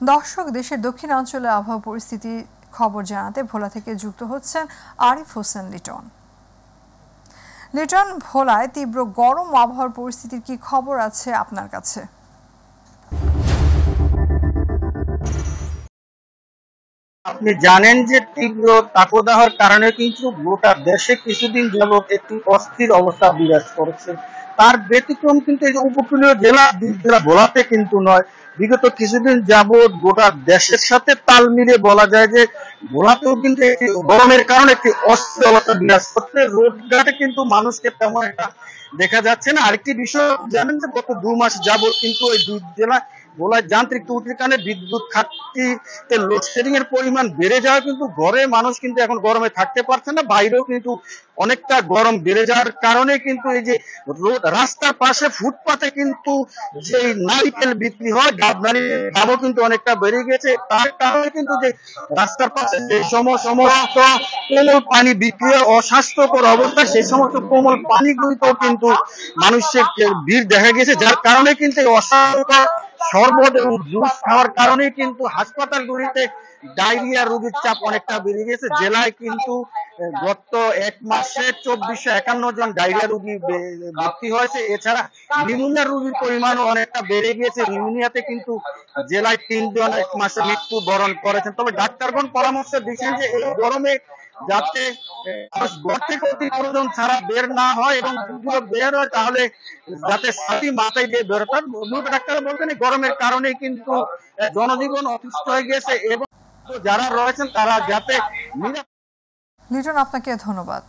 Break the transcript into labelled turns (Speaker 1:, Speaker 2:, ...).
Speaker 1: দর্শক, দেশের দক্ষিণাঞ্চলে আবহাওয়া পরিস্থিতি খবর জানাতে ভোলা থেকে যুক্ত হচ্ছেন আরিফ হোসেন লিটন। লিটন, ভোলায় তীব্র গরম আবহাওয়ার পরিস্থিতির কি খবর আছে আপনার কাছে?
Speaker 2: আপনি জানেন যে তীব্র তাপদাহের কারণে কিন্তু গোটা দেশে কিছুদিন যাবৎ একটি অস্থির অবস্থা বিরাজ করছে। তার ব্যতিক্রম কিন্তু এই যে উপকূলীয় জেলা ভোলাতে কিন্তু নয়। বিগত কিছুদিন যাবৎ গোটা দেশের সাথে তাল মিলিয়ে বলা যায় যে ভোলাতেও কিন্তু একটি গরমের কারণে একটি অস্থির অবস্থা বিরাজ করছে। রোডঘাটে কিন্তু মানুষকে তেমন একটা দেখা যাচ্ছে না। আরেকটি বিষয় জানেন যে গত 2 মাস যাবৎ কিন্তু এই দুই জেলা ভোলায় যান্ত্রিক ত্রুটির কারণে বিদ্যুৎ খাতটিতে লোডশেডিং এর পরিমাণ বেড়ে যাওয়া কিন্তু ঘরে মানুষ কিন্তু এখন গরমে থাকতে পারছে না। বাইরেও কিন্তু অনেকটা গরম বেড়ে যাওয়ার কারণে কিন্তু এই যে রাস্তার পাশে ফুটপাতে কিন্তু যে নারিকেল বিক্রি হয়, দামও কিন্তু অনেকটা বেড়ে গেছে। তার কারণে কিন্তু যে রাস্তার পাশে যে সমস্ত কোমল পানি বিক্রি হয় অস্বাস্থ্যকর অবস্থা, সেই সমস্ত কোমল পানিগুলিতেও কিন্তু মানুষের ভিড় দেখা গেছে, যার কারণে কিন্তু অস্বাস্থ্যকর শরবত এবং জুস খাওয়ার কারণে কিন্তু হাসপাতালগুলিতে ডায়রিয়া রোগীর চাপ অনেকটা বেড়ে গেছে। জেলায় কিন্তু গত 1 মাসে 2451 জন ডায়রিয়া রোগী ভর্তি হয়েছে। এছাড়া নিউমোনিয়া রোগীর পরিমাণ অনেকটা বেড়ে গিয়েছে। নিউমোনিয়াতে কিন্তু জেলায় 3 জন 1 মাসে মৃত্যুবরণ করেছেন। তবে ডাক্তারগণ পরামর্শ দিচ্ছেন যে এই গরমে যাতে ঘর থেকে অতি প্রয়োজন ছাড়া বের না হয়, এবং যদি বের হয় তাহলে যাতে ছাতি মাথায় দিয়ে বেরোতেন। ডাক্তার বলছেন এই গরমের কারণে কিন্তু জনজীবন অতিষ্ঠ হয়ে গেছে এবং যারা রয়েছেন তারা যাতে
Speaker 1: লিটন, আপনাকে ধন্যবাদ।